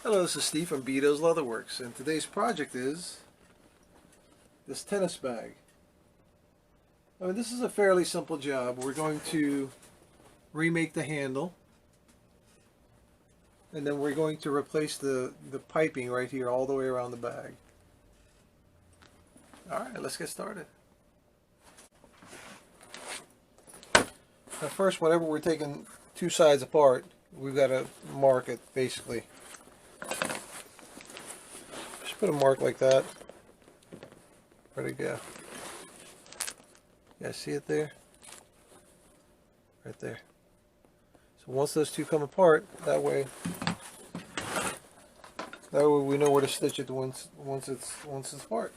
Hello, this is Steve from Beaute's Leatherworks, and today's project is this tennis bag. I mean, this is a fairly simple job. We're going to remake the handle, and then we're going to replace the piping right here all the way around the bag. Alright, let's get started. Now first, whenever we're taking two sides apart, we've got to mark it, basically. Just put a mark like that. Where'd it go? Yeah, see it there? Right there. So once those two come apart, that way we know where to stitch it once it's apart.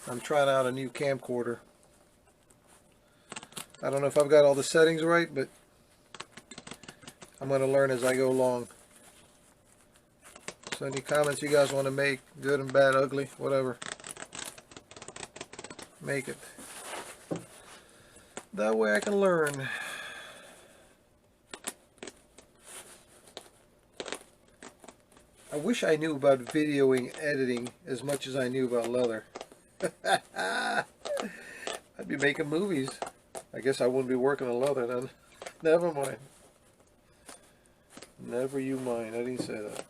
I'm trying out a new camcorder. I don't know if I've got all the settings right, but I'm going to learn as I go along. So any comments you guys want to make, good and bad, ugly, whatever, make it. That way I can learn. I wish I knew about videoing editing as much as I knew about leather. I'd be making movies. I guess I wouldn't be working on leather then. Never mind. Never you mind. I didn't say that.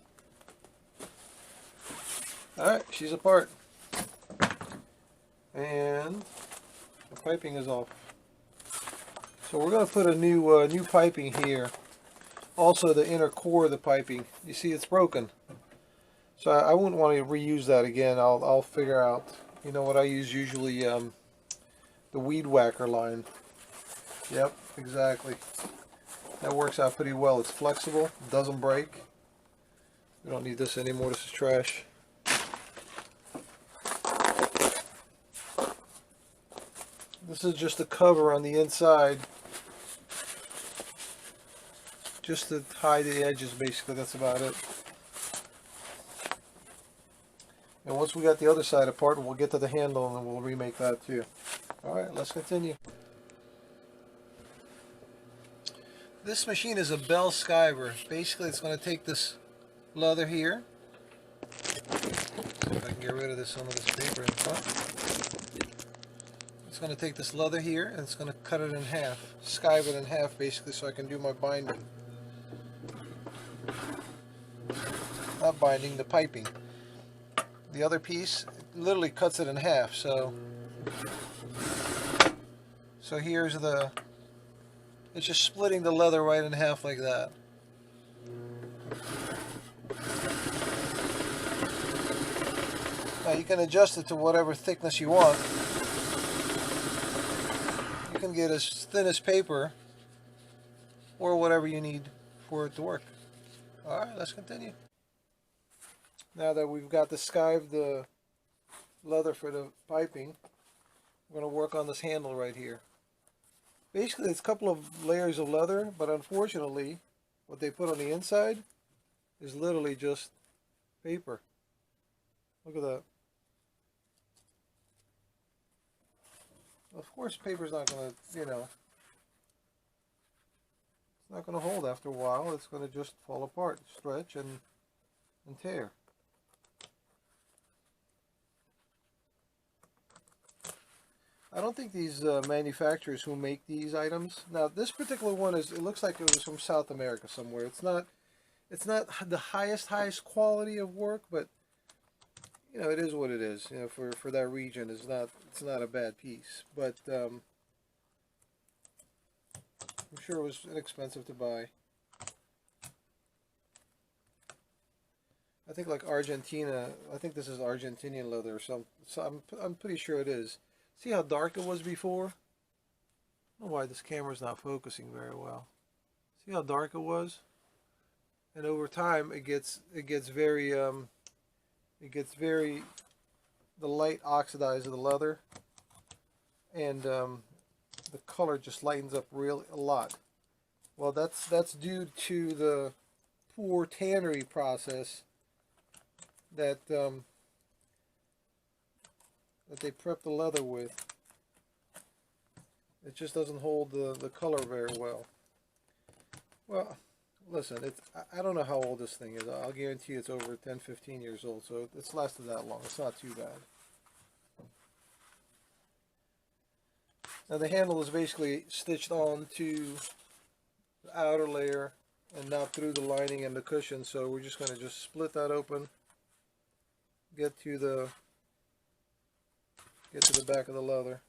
Alright, she's apart. And the piping is off. So we're going to put a new piping here. Also the inner core of the piping. You see it's broken. So I wouldn't want to reuse that again. I'll figure out. You know what I use usually? The weed whacker line. Yep, exactly. That works out pretty well. It's flexible, doesn't break. We don't need this anymore. This is trash. This is just a cover on the inside, just to hide the edges. Basically, that's about it. And once we got the other side apart, we'll get to the handle and then we'll remake that too. Alright, let's continue. This machine is a bell skiver. Basically, it's going to take this leather here. See if I can get rid of some of this paper in front. It's going to take this leather here and it's going to cut it in half. Skive it in half basically so I can do my binding. Not binding, the piping. The other piece literally cuts it in half, so here's it's just splitting the leather right in half like that. Now you can adjust it to whatever thickness you want. You can get as thin as paper or whatever you need for it to work. Alright, let's continue. Now that we've got the skived the leather for the piping, we're going to work on this handle right here. Basically, it's a couple of layers of leather, but unfortunately, what they put on the inside is literally just paper. Look at that. Of course, paper's not going to, it's not going to hold after a while. It's going to just fall apart, stretch, and tear. I don't think these manufacturers who make these items. Now, this particular one it looks like it was from South America somewhere. It's not the highest quality of work, but you know, it is what it is. You know, for that region, it's not a bad piece. But I'm sure it was inexpensive to buy. I think like Argentina. I think this is Argentinian leather or something. So I'm pretty sure it is. See how dark it was before? I don't know why this camera's not focusing very well. See how dark it was? And over time, it gets very the light oxidizes the leather, and the color just lightens up a lot. Well, that's due to the poor tannery process that that they prep the leather with. It just doesn't hold the color very well. Well, listen, I don't know how old this thing is. I'll guarantee it's over 10, 15 years old, so it's lasted that long. It's not too bad. Now the handle is basically stitched on to the outer layer and not through the lining and the cushion, so we're just going to just split that open, get to the back of the leather.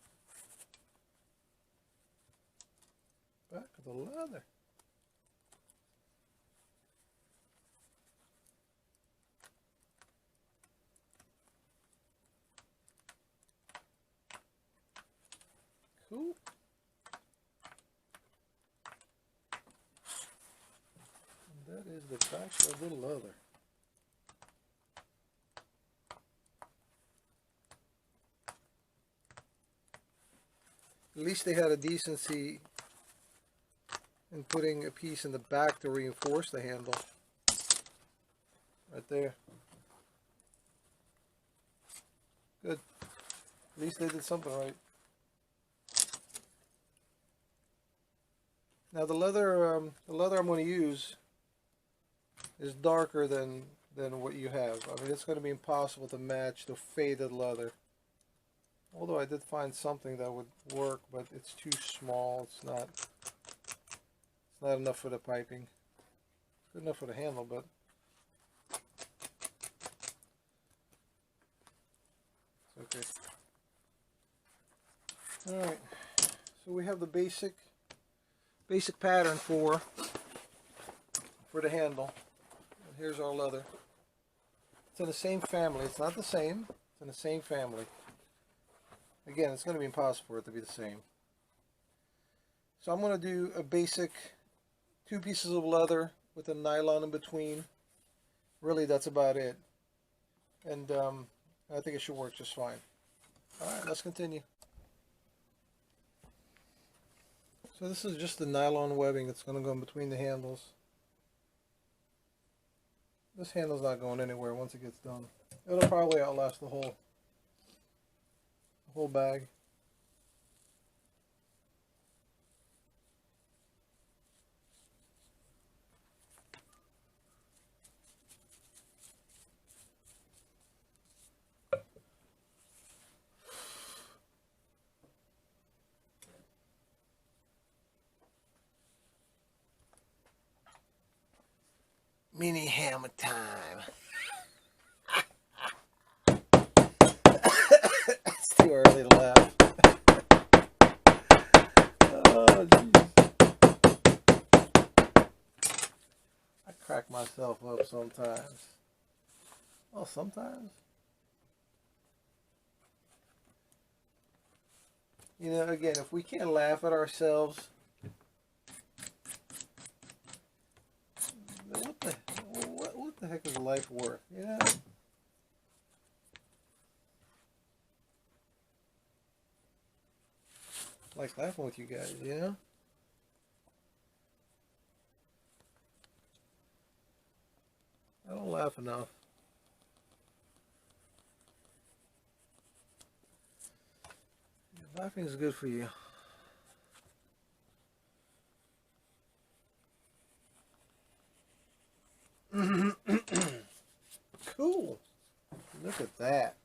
Back of the leather. Cool. And that is the back of the leather. At least they had a decency in putting a piece in the back to reinforce the handle. Right there. Good. At least they did something right. Now the leather I'm going to use is darker than what you have. I mean, it's going to be impossible to match the faded leather. Although I did find something that would work, but it's too small. It's not enough for the piping. It's good enough for the handle, but it's okay. All right. So we have the basic pattern for the handle. And here's our leather. It's in the same family. It's not the same. It's in the same family. Again, it's going to be impossible for it to be the same. So I'm going to do a basic 2 pieces of leather with a nylon in between. Really, that's about it. And I think it should work just fine. Alright, let's continue. So this is just the nylon webbing that's going to go in between the handles. This handle's not going anywhere once it gets done. It'll probably outlast the whole bag. Mini hammer time. It's too early to laugh. Oh, geez. I crack myself up sometimes. Oh, sometimes? You know, again, if we can't laugh at ourselves, what the heck is life worth? You know? I like laughing with you guys, you know? I don't laugh enough. Laughing is good for you. Cool. Look at that.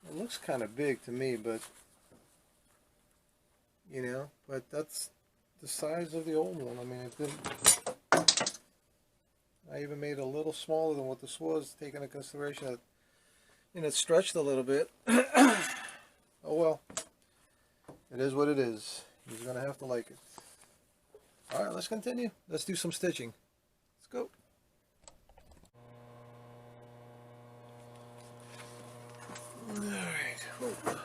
It looks kind of big to me, but you know, but that's the size of the old one. I mean, it didn't. I even made it a little smaller than what this was, taking into consideration that, you know, it stretched a little bit. Oh well, it is what it is. He's gonna have to like it. All right, let's continue. Let's do some stitching. Let's go. All right. Whoa.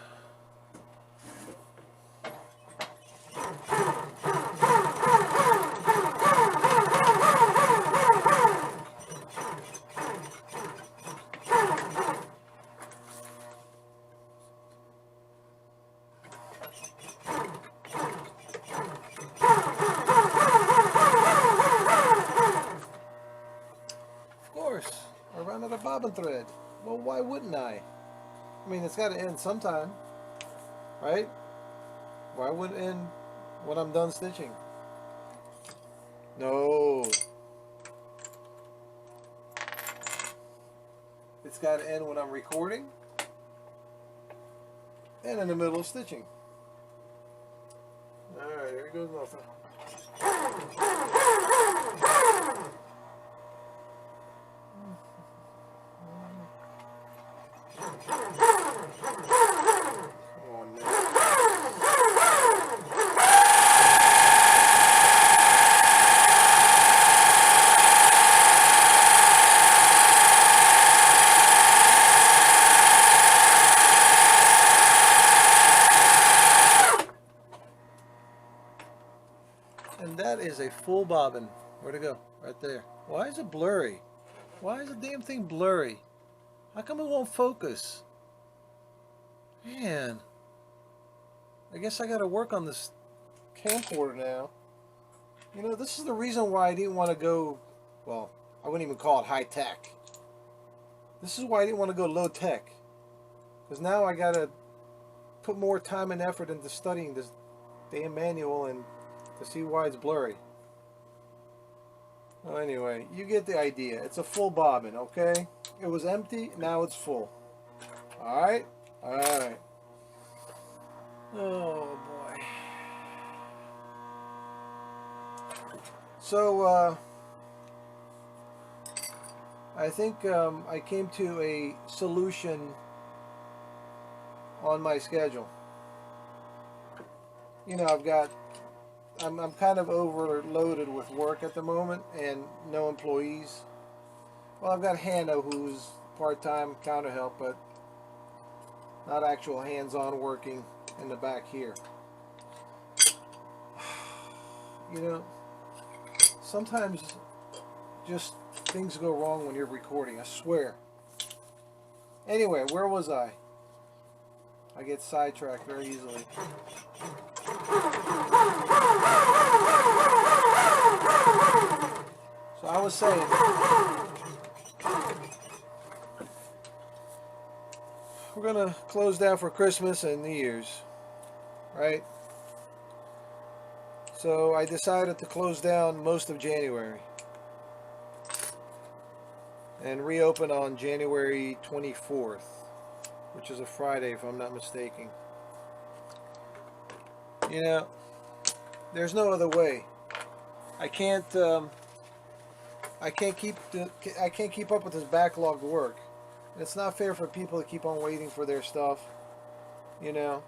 I ran out of bobbin thread. Well, why wouldn't I? I mean, it's got to end sometime, right? Why would it end when I'm done stitching? No. It's got to end when I'm recording and in the middle of stitching. Alright, here goes nothing. That is a full bobbin. Where'd it go? Right there. Why is it blurry? Why is the damn thing blurry? How come it won't focus? Man. I guess I gotta work on this camcorder now. You know, this is the reason why I didn't want to go, well, I wouldn't even call it high tech. This is why I didn't want to go low tech. Because now I gotta put more time and effort into studying this damn manual and to see why it's blurry. Well, anyway, you get the idea. It's a full bobbin, okay? It was empty, now it's full. Alright? Alright. Oh, boy. So, I think I came to a solution on my schedule. You know, I'm kind of overloaded with work at the moment and no employees. Well, I've got Nano, who's part-time counter help, but not actual hands-on working in the back here. You know, sometimes just things go wrong when you're recording, I swear. Anyway, where was I? I get sidetracked very easily. So I was saying, we're gonna close down for Christmas and New Year's, right? So I decided to close down most of January and reopen on January 24th, which is a Friday if I'm not mistaken. You know, there's no other way. I can't keep up with this backlogged work. And it's not fair for people to keep on waiting for their stuff. You know,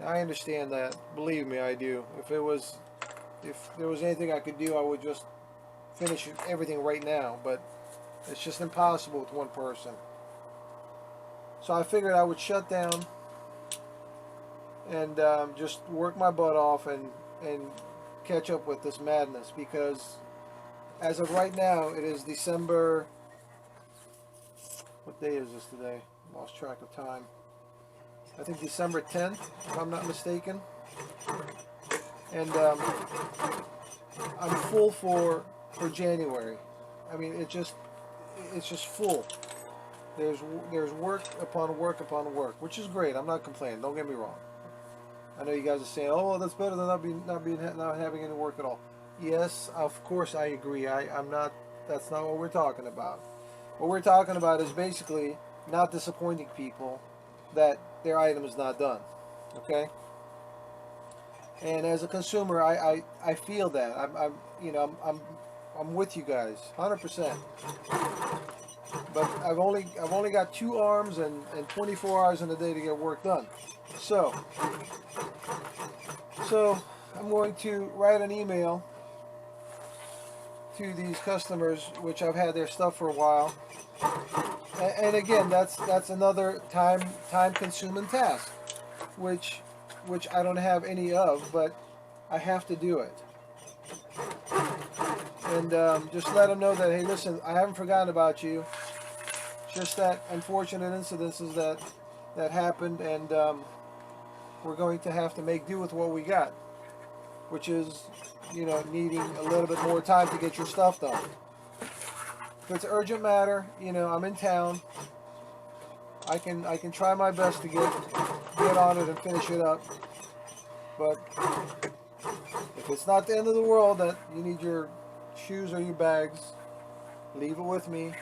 I understand that. Believe me, I do. If there was anything I could do, I would just finish everything right now. But it's just impossible with one person. So I figured I would shut down and just work my butt off and catch up with this madness, because as of right now it is December, what day is this today? Lost track of time. I think December 10th, if I'm not mistaken. And I'm full for January. I mean, it's just full. There's work upon work upon work, which is great. I'm not complaining. Don't get me wrong. I know you guys are saying, "Oh, well, that's better than not having any work at all." Yes, of course I agree. I'm not. That's not what we're talking about. What we're talking about is basically not disappointing people that their item is not done. Okay. And as a consumer, I feel that I'm I'm with you guys, 100%. But I've only got 2 arms and 24 hours in a day to get work done. So I'm going to write an email to these customers, which I've had their stuff for a while. And again, that's another time-consuming task, which I don't have any of, but I have to do it. And just let them know that, hey, listen, I haven't forgotten about you. Just that unfortunate incidences that happened, and we're going to have to make do with what we got, which is, you know, needing a little bit more time to get your stuff done. If it's an urgent matter, you know, I'm in town. I can try my best to get on it and finish it up. But if it's not the end of the world that you need your shoes or your bags, leave it with me.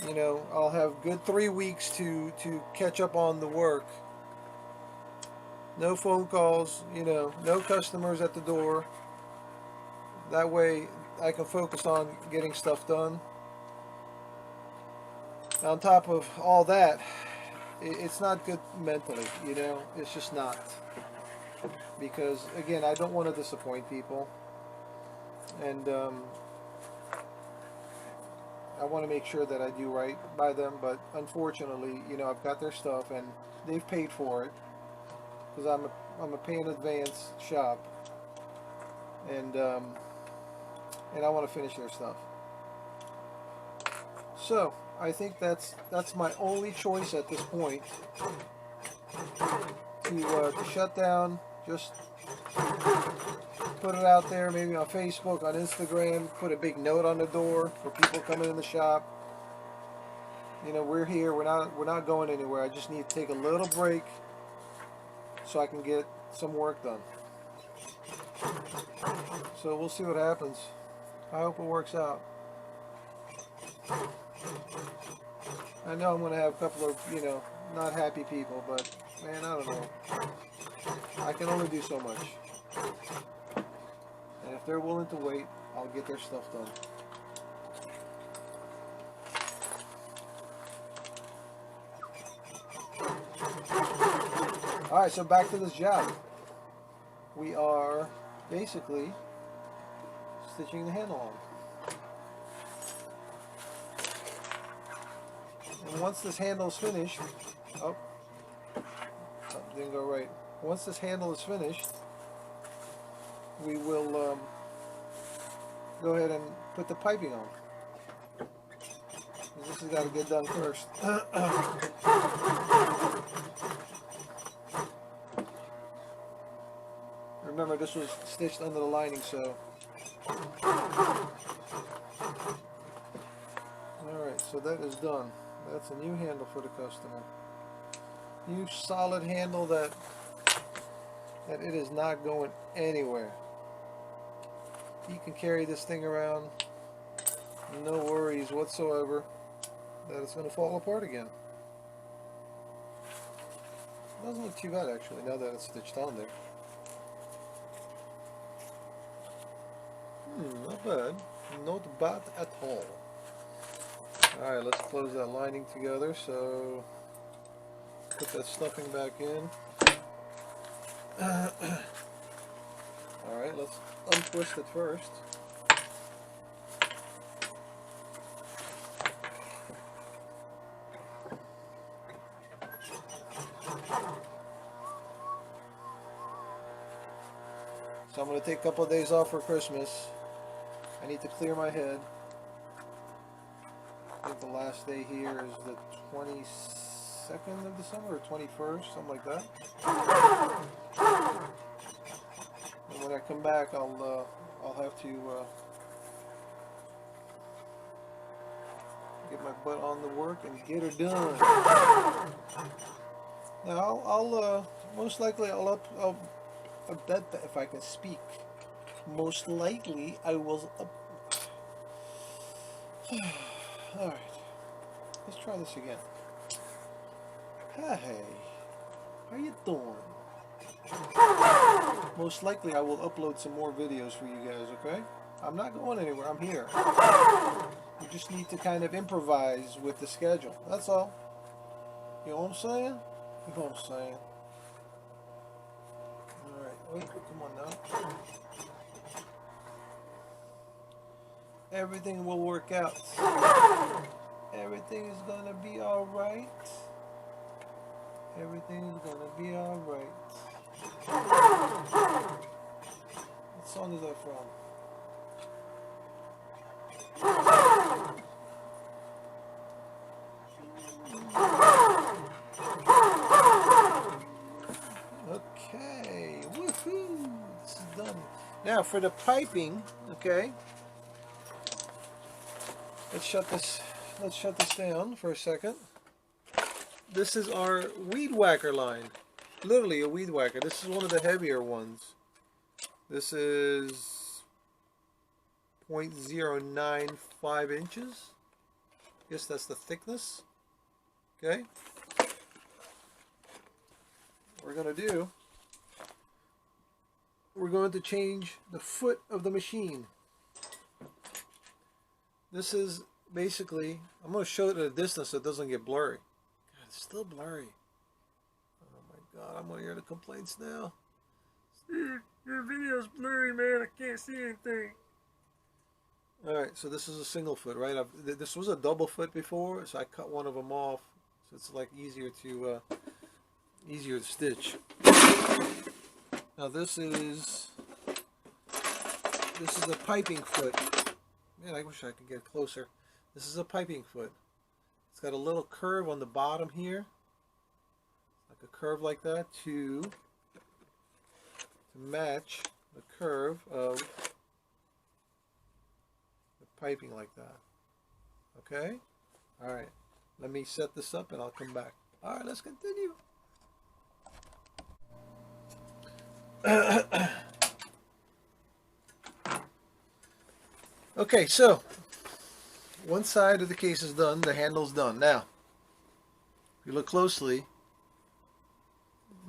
You know, I'll have good 3 weeks to catch up on the work. No phone calls, you know, no customers at the door. That way I can focus on getting stuff done. On top of all that, it's not good mentally, you know, it's just not. Because, again, I don't want to disappoint people. And I want to make sure that I do right by them, but unfortunately, you know, I've got their stuff and they've paid for it, because I'm a pay in advance shop, and I want to finish their stuff. So I think that's my only choice at this point, to shut down. Just put it out there, maybe on Facebook, on Instagram, put a big note on the door for people coming in the shop. You know, we're here, we're not going anywhere. I just need to take a little break so I can get some work done. So we'll see what happens. I hope it works out. I know I'm going to have a couple of, you know, not happy people, but man, I don't know. I can only do so much. And if they're willing to wait, I'll get their stuff done. Alright, so back to this job. We are basically stitching the handle on. And once this handle is finished, oh, didn't go right. Once this handle is finished, we will go ahead and put the piping on. This has got to get done first. Remember, this was stitched under the lining, so. Alright, so that is done. That's a new handle for the customer. New solid handle that it is not going anywhere. You can carry this thing around, no worries whatsoever that it's going to fall apart again. It doesn't look too bad actually, now that it's stitched on there. Not bad. Not bad at all. Alright, let's close that lining together. So put that stuffing back in. Alright, let's untwist it first. So I'm going to take a couple of days off for Christmas. I need to clear my head. I think the last day here is the 22nd of December or 21st, something like that. And when I come back, I'll have to get my butt on the work and get her done. Now I'll most likely I'll bet that if I can speak, most likely I will. All right, let's try this again. Hey, how you doing? Most likely I will upload some more videos for you guys, okay? I'm not going anywhere. I'm here. You just need to kind of improvise with the schedule. That's all. You know what I'm saying? You know what I'm saying? Alright. Wait, come on now. Everything will work out. Everything is gonna be alright. Everything is gonna be alright. What song is that from? Okay, woohoo! This is done. Now for the piping, okay. Let's shut this down for a second. This is our weed whacker line. Literally a weed whacker. This is one of the heavier ones. This is 0.095 inches. Guess that's the thickness. Okay. What we're going to do, we're going to change the foot of the machine. This is basically, I'm going to show it at a distance so it doesn't get blurry. God, it's still blurry. Oh my God, I'm going to hear the complaints now. Steve, your video's blurry, man. I can't see anything. Alright, so this is a single foot, right? This was a double foot before, so I cut one of them off. So it's like easier to stitch. Now this is a piping foot. Man, I wish I could get closer. This is a piping foot. It's got a little curve on the bottom here, like a curve like that, to match the curve of the piping like that. Okay? Alright, let me set this up and I'll come back. Alright, let's continue. Okay, so one side of the case is done, the handle's done. Now, if you look closely,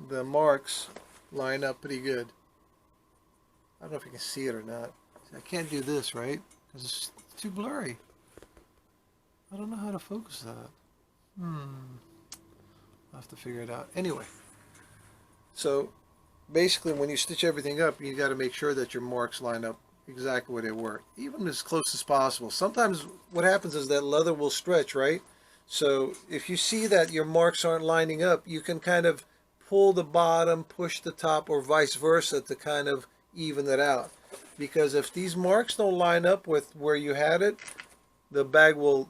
the marks line up pretty good. I don't know if you can see it or not. I can't do this, right? Because it's too blurry. I don't know how to focus that. I'll have to figure it out. Anyway, so basically when you stitch everything up, you got to make sure that your marks line up exactly where they were, even as close as possible. Sometimes what happens is that leather will stretch, right? So if you see that your marks aren't lining up, you can kind of pull the bottom, push the top, or vice versa to kind of even it out. Because if these marks don't line up with where you had it, the bag will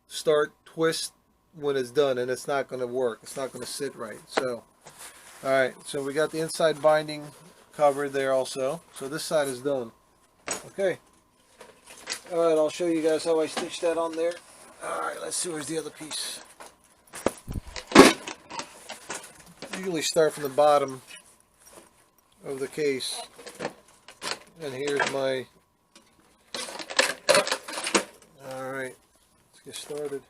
start twist when it's done, and it's not going to work. It's not going to sit right. So alright, so we got the inside binding covered there also. So this side is done. Okay. Alright, I'll show you guys how I stitched that on there. Alright, let's see, where's the other piece. Usually start from the bottom of the case. And here's my... Alright, let's get started.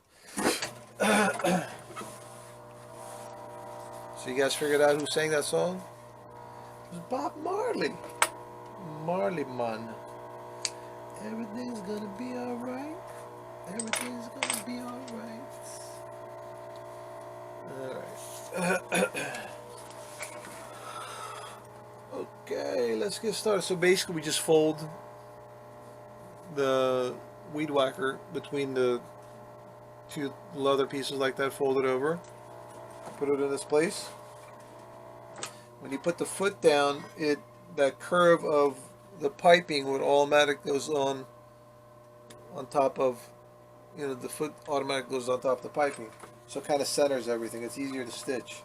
So you guys figured out who sang that song? It was Bob Marley. Marley Man. Everything's gonna be alright. Everything's gonna be alright. Alright. Okay, let's get started. So basically we just fold the weed whacker between the two leather pieces like that, fold it over, put it in this place. When you put the foot down, that curve of the piping would automatically goes on top of, the foot automatically goes on top of the piping. So it kind of centers everything. It's easier to stitch.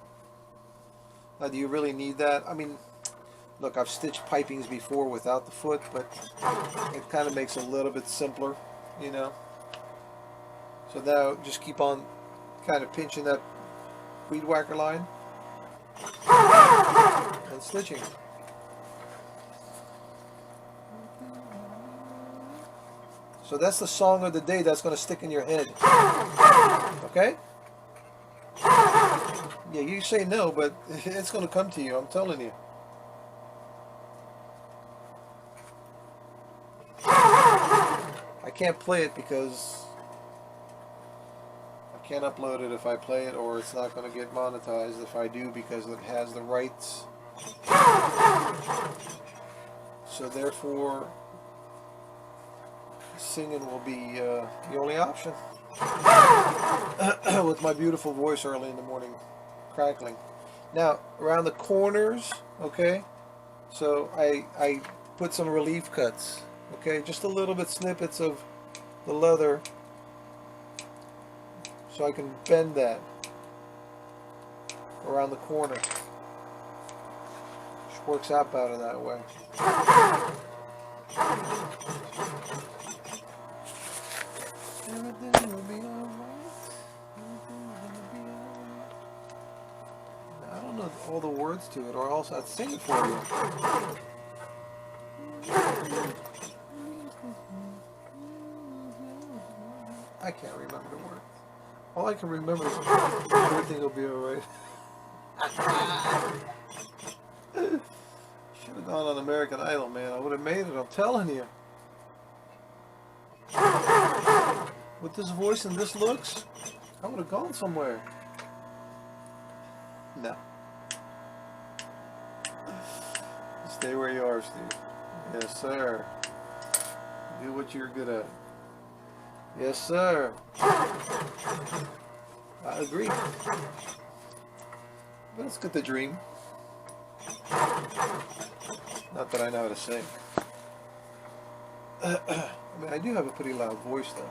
Now, do you really need that? I mean, look, I've stitched pipings before without the foot, but it kind of makes it a little bit simpler, So now just keep on kind of pinching that weed whacker line and stitching. So that's the song of the day that's going to stick in your head. Okay? Yeah, you say no, but it's going to come to you, I'm telling you. can't play it because I can't upload it if I play it, or it's not going to get monetized if I do, because it has the rights. So therefore, singing will be the only option. With my beautiful voice early in the morning, crackling. Now, around the corners, okay, so I put some relief cuts, okay, just a little bit snippets of the leather, so I can bend that around the corner. Which works out better that way. Everything will be alright. I don't know all the words to it, or else I'd sing it for you. I can't remember the words. All I can remember is everything will be alright. Should have gone on American Idol, man. I would have made it, I'm telling you. With this voice and this looks, I would have gone somewhere. No. Stay where you are, Steve. Yes, sir. Do what you're good at. Yes, sir. I agree. But it's good to dream. Not that I know how to sing. I mean, I do have a pretty loud voice, though.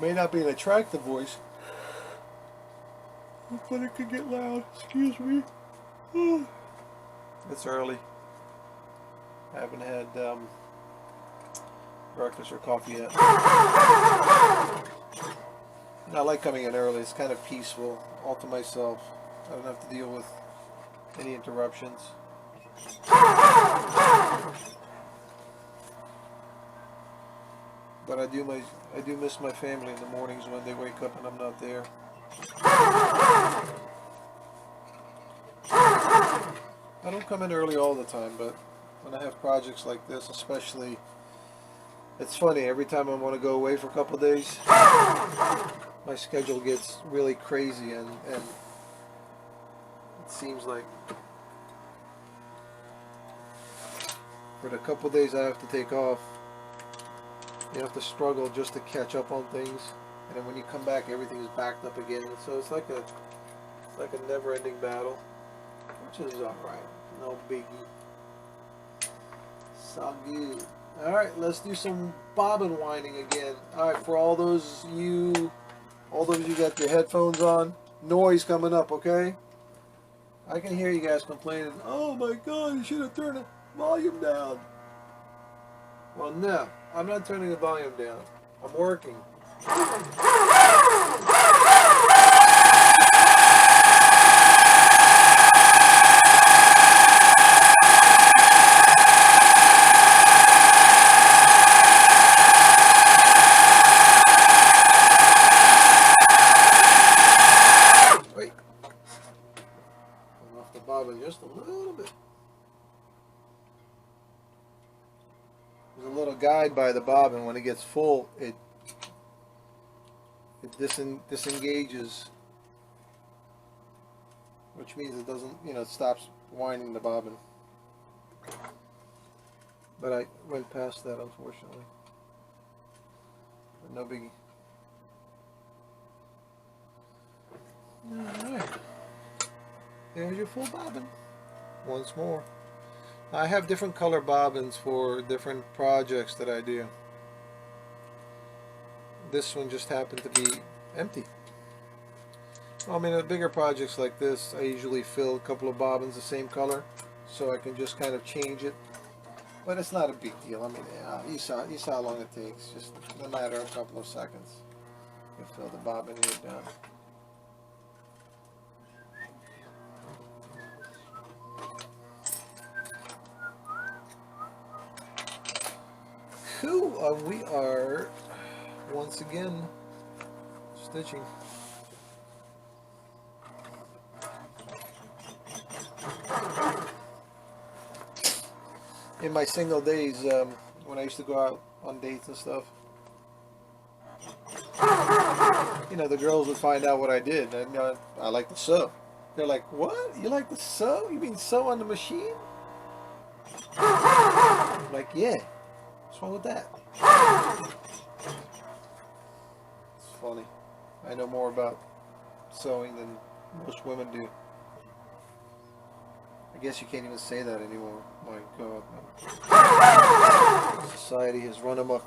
May not be an attractive voice, but it could get loud. Excuse me. It's early. I haven't had breakfast or coffee yet. And I like coming in early. It's kind of peaceful, all to myself. I don't have to deal with any interruptions. But I do miss my family in the mornings when they wake up and I'm not there. I don't come in early all the time, but when I have projects like this, especially, it's funny, every time I want to go away for a couple of days, my schedule gets really crazy, and it seems like for the couple of days I have to take off, you have to struggle just to catch up on things, and then when you come back, everything is backed up again. So it's like a never-ending battle, which is all right, no biggie. It's all good. All right, let's do some bobbin winding again. All right, for all those you got your headphones on, noise coming up, okay? I can hear you guys complaining. Oh my God, you should have turned the volume down. Well, no, I'm not turning the volume down. I'm working. Wait. I'm off the bobbin just a little bit. There's a little guide by the bobbin. When it gets full, it disengages, which means it doesn't, it stops winding the bobbin. But I went past that, unfortunately. But no biggie. Alright. There's your full bobbin. Once more. I have different color bobbins for different projects that I do. This one just happened to be empty. Well, I mean, at bigger projects like this, I usually fill a couple of bobbins the same color, so I can just kind of change it. But it's not a big deal. I mean, you saw how long it takes. Just no matter a couple of seconds, you fill the bobbin and you're done. Cool. We are once again stitching. In my single days, when I used to go out on dates and stuff. You know, the girls would find out what I did. And I like to sew. They're like, what? You like to sew? You mean sew on the machine? I'm like, yeah. What's wrong with that? It's funny. I know more about sewing than most women do. I guess you can't even say that anymore. My God. Society has run amok.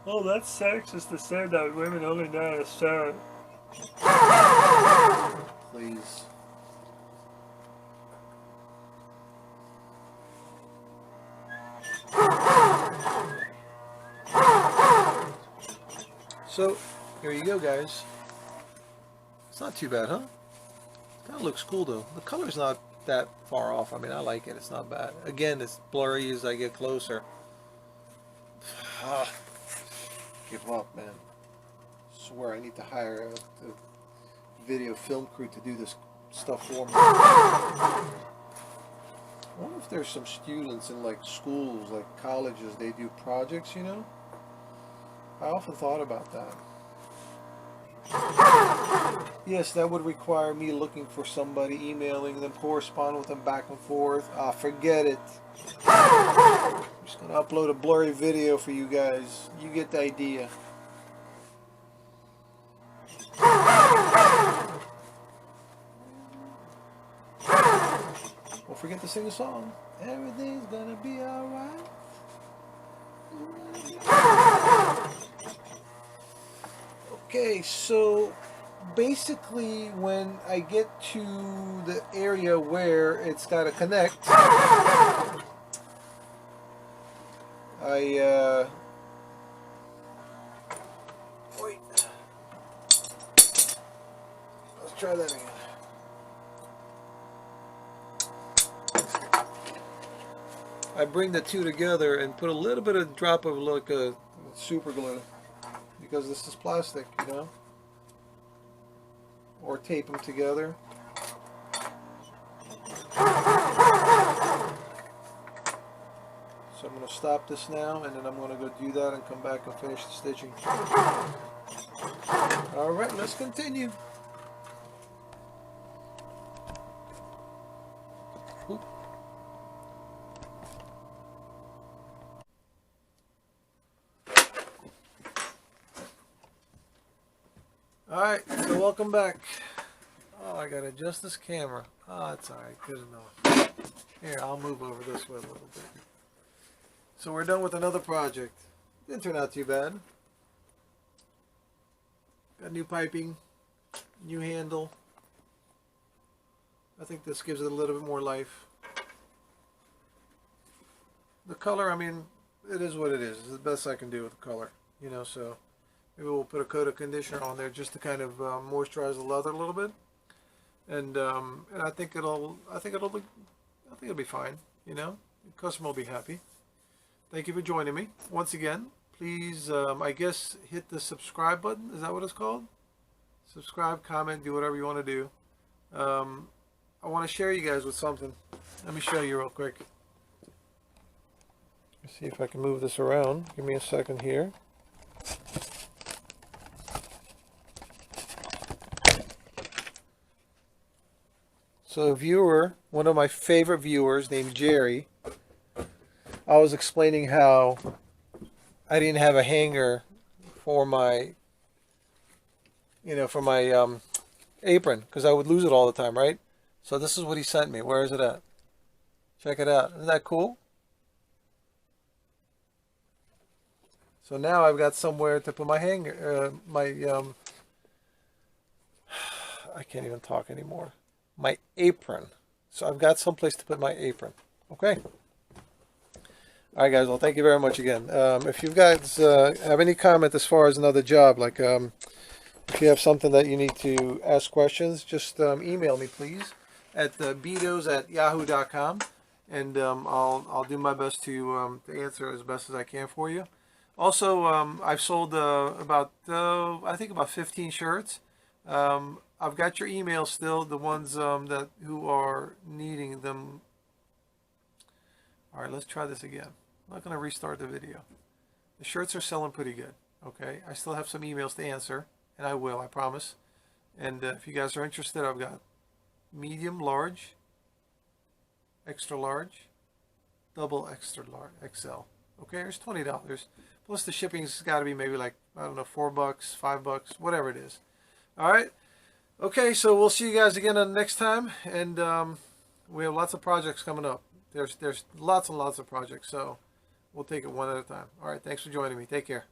Oh, that's sexist to say that women only know how to sew. Please. So, here you go, guys. It's not too bad, huh? Kind of looks cool, though. The color's not that far off. I mean, I like it. It's not bad. Again, it's blurry as I get closer. Give up, man. Swear I need to hire a video film crew to do this stuff for me. I wonder if there's some students in like schools, like colleges, they do projects, you know? I often thought about that. Yes, that would require me looking for somebody, emailing them, corresponding with them back and forth. Forget it. I'm just going to upload a blurry video for you guys. You get the idea. Don't forget to sing a song. Everything's gonna be alright. Okay, so basically when I get to the area where it's got to connect, wait. Let's try that again. I bring the two together and put a little bit of drop of like a super glue, because this is plastic, you know, or tape them together. So I'm going to stop this now, and then I'm going to go do that and come back and finish the stitching. Alright, let's continue. Alright, so welcome back. Oh, I gotta adjust this camera. Oh, it's alright, good enough. Here, I'll move over this way a little bit. So we're done with another project. Didn't turn out too bad. Got new piping, new handle. I think this gives it a little bit more life. The color, I mean, it is what it is. It's the best I can do with the color, you know, so maybe we'll put a coat of conditioner on there just to kind of moisturize the leather a little bit, and I think it'll be fine. You know, the customer will be happy. Thank you for joining me once again. Please, I guess, hit the subscribe button. Is that what it's called? Subscribe, comment, do whatever you want to do. I want to share you guys with something. Let me show you real quick. Let's see if I can move this around. Give me a second here. So a viewer, one of my favorite viewers named Jerry, I was explaining how I didn't have a hanger for my, apron, because I would lose it all the time, right? So this is what he sent me. Where is it at? Check it out. Isn't that cool? So now I've got somewhere to put my hanger, I can't even talk anymore. My apron. So I've got someplace to put my apron. Okay. All right, guys. Well, thank you very much again. If you guys have any comment as far as another job, like if you have something that you need to ask questions, just email me, please, at beatos@yahoo.com, and I'll do my best to answer as best as I can for you. Also, I've sold about 15 shirts. I've got your email still, the ones who are needing them. All right, let's try this again. I'm not going to restart the video. The shirts are selling pretty good. Okay, I still have some emails to answer, and I will, I promise. And if you guys are interested, I've got medium, large, extra large, double extra large, XL. Okay, there's $20. Plus the shipping's got to be maybe like, I don't know, $4, $5, whatever it is. All right. Okay, so we'll see you guys again on the next time, and we have lots of projects coming up. There's lots and lots of projects, so we'll take it one at a time. All right, thanks for joining me. Take care.